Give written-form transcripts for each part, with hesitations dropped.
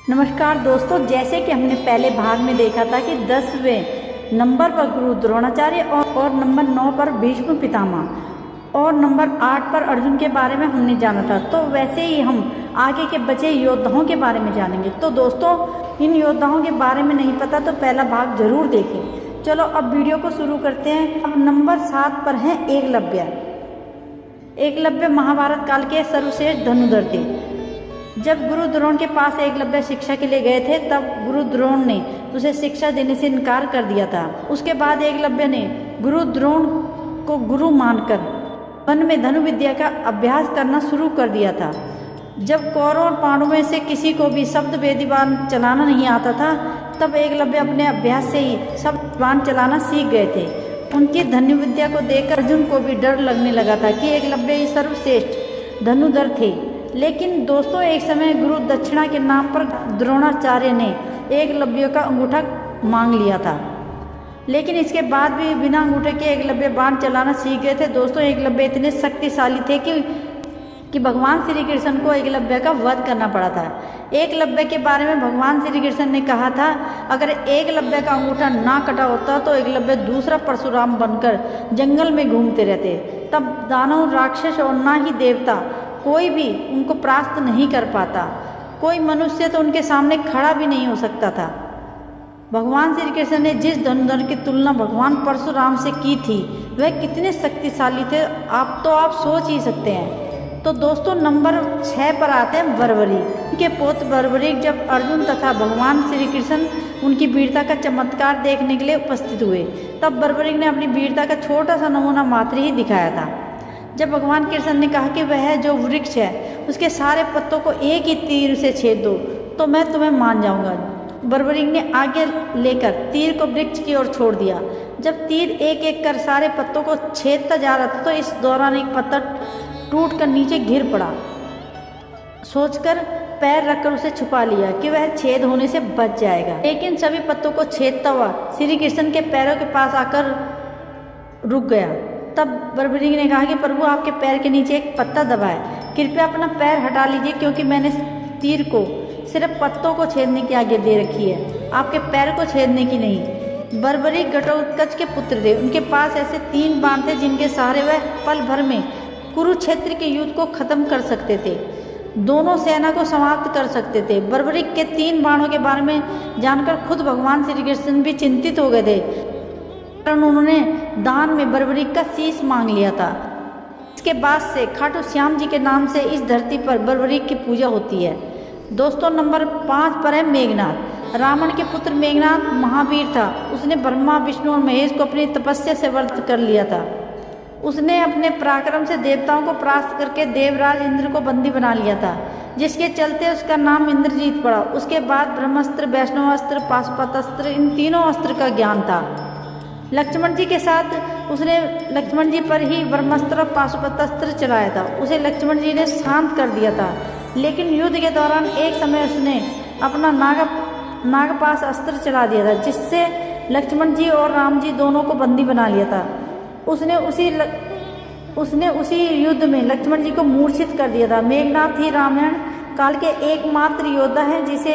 नमस्कार दोस्तों, जैसे कि हमने पहले भाग में देखा था कि 10वें नंबर पर गुरु द्रोणाचार्य और नंबर 9 पर भीष्म पितामह और नंबर 8 पर अर्जुन के बारे में हमने जाना था। तो वैसे ही हम आगे के बचे योद्धाओं के बारे में जानेंगे। तो दोस्तों, इन योद्धाओं के बारे में नहीं पता तो पहला भाग जरूर देखें। चलो अब वीडियो को शुरू करते हैं। अब नंबर 7 पर है एकलव्य। एकलव्य महाभारत काल के सर्वश्रेष्ठ धनुर्धर थे। जब गुरु द्रोण के पास एकलव्य शिक्षा के लिए गए थे, तब गुरु द्रोण ने उसे शिक्षा देने से इनकार कर दिया था। उसके बाद एकलव्य ने गुरु द्रोण को गुरु मानकर वन में धनुर्विद्या का अभ्यास करना शुरू कर दिया था। जब कौरव और पांडवों में से किसी को भी शब्द वेदी बाण चलाना नहीं आता था, तब एकलव्य अपने अभ्यास से ही शब्द बाण चलाना सीख गए थे। उनकी धनुर्विद्या को देखकर अर्जुन को भी डर लगने लगा था कि एकलव्य ही सर्वश्रेष्ठ धनुर्धर थे। लेकिन दोस्तों, एक समय गुरु दक्षिणा के नाम पर द्रोणाचार्य ने एकलव्य का अंगूठा मांग लिया था। लेकिन इसके बाद भी बिना अंगूठे के एकलव्य बाण चलाना सीख गए थे। दोस्तों, एकलव्य इतने शक्तिशाली थे कि भगवान श्री कृष्ण को एकलव्य का वध करना पड़ा था। एकलव्य के बारे में भगवान श्री कृष्ण ने कहा था, अगर एकलव्य का अंगूठा ना कटा होता तो एकलव्य दूसरा परशुराम बनकर जंगल में घूमते रहते। तब दानव, राक्षस और ना ही देवता कोई भी उनको परास्त नहीं कर पाता। कोई मनुष्य तो उनके सामने खड़ा भी नहीं हो सकता था। भगवान श्री कृष्ण ने जिस धनुर्धर की तुलना भगवान परशुराम से की थी, वह कितने शक्तिशाली थे आप सोच ही सकते हैं। तो दोस्तों, नंबर 6 पर आते हैं बर्बरीक। उनके पुत्र बर्बरीक जब अर्जुन तथा भगवान श्री कृष्ण उनकी वीरता का चमत्कार देखने के लिए उपस्थित हुए, तब बर्बरीक ने अपनी वीरता का छोटा सा नमूना मात्र ही दिखाया था। जब भगवान कृष्ण ने कहा कि वह जो वृक्ष है उसके सारे पत्तों को एक ही तीर से छेद दो तो मैं तुम्हें मान जाऊंगा। बर्बरीक ने आगे लेकर तीर को वृक्ष की ओर छोड़ दिया। जब तीर एक एक कर सारे पत्तों को छेदता जा रहा था, तो इस दौरान एक पत्ता टूट कर नीचे गिर पड़ा। सोचकर पैर रखकर उसे छुपा लिया कि वह छेद होने से बच जाएगा। लेकिन सभी पत्तों को छेदता हुआ श्री कृष्ण के पैरों के पास आकर रुक गया। तब बर्बरीक ने कहा कि प्रभु, आपके पैर के नीचे एक पत्ता दबा है, कृपया अपना पैर हटा लीजिए, क्योंकि मैंने तीर को सिर्फ पत्तों को छेदने की आज्ञा दे रखी है, आपके पैर को छेदने की नहीं। बर्बरीक घटोत्कच के पुत्र थे। उनके पास ऐसे 3 बाण थे जिनके सहारे वह पल भर में कुरुक्षेत्र के युद्ध को खत्म कर सकते थे, दोनों सेना को समाप्त कर सकते थे। बर्बरीक के 3 बाणों के बारे में जानकर खुद भगवान श्री कृष्ण भी चिंतित हो गए थे। उन्होंने दान में बर्बरीक का शीश मांग लिया था। इसके बाद से खाटू श्याम जी के नाम से इस धरती पर बर्बरीक की पूजा होती है। दोस्तों, नंबर 5 पर है मेघनाथ। रावण के पुत्र मेघनाथ महावीर था। उसने ब्रह्मा, विष्णु और महेश को अपनी तपस्या से वध कर लिया था। उसने अपने पराक्रम से देवताओं को परास्त करके देवराज इंद्र को बंदी बना लिया था, जिसके चलते उसका नाम इंद्रजीत पड़ा। उसके बाद ब्रह्मास्त्र, वैष्णवास्त्र, पाशुपतास्त्र, इन तीनों अस्त्र का ज्ञान था। लक्ष्मण जी के साथ उसने लक्ष्मण जी पर ही ब्रह्मास्त्र और पाशुपतास्त्र चलाया था। उसे लक्ष्मण जी ने शांत कर दिया था। लेकिन युद्ध के दौरान एक समय उसने अपना नागपाश अस्त्र चला दिया था, जिससे लक्ष्मण जी और राम जी दोनों को बंदी बना लिया था। उसने उसी युद्ध में लक्ष्मण जी को मूर्छित कर दिया था। मेघनाथ ही रामायण काल के एकमात्र योद्धा है जिसे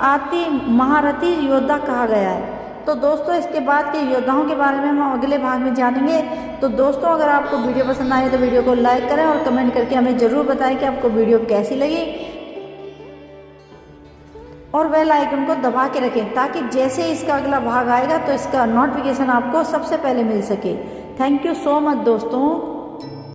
अति महारथी योद्धा कहा गया है। तो दोस्तों, इसके बाद के योद्धाओं के बारे में हम अगले भाग में जानेंगे। तो दोस्तों, अगर आपको वीडियो पसंद आए तो वीडियो को लाइक करें और कमेंट करके हमें ज़रूर बताएं कि आपको वीडियो कैसी लगी, और बेल आइकन को दबा के रखें ताकि जैसे इसका अगला भाग आएगा तो इसका नोटिफिकेशन आपको सबसे पहले मिल सके। थैंक यू सो मच दोस्तों।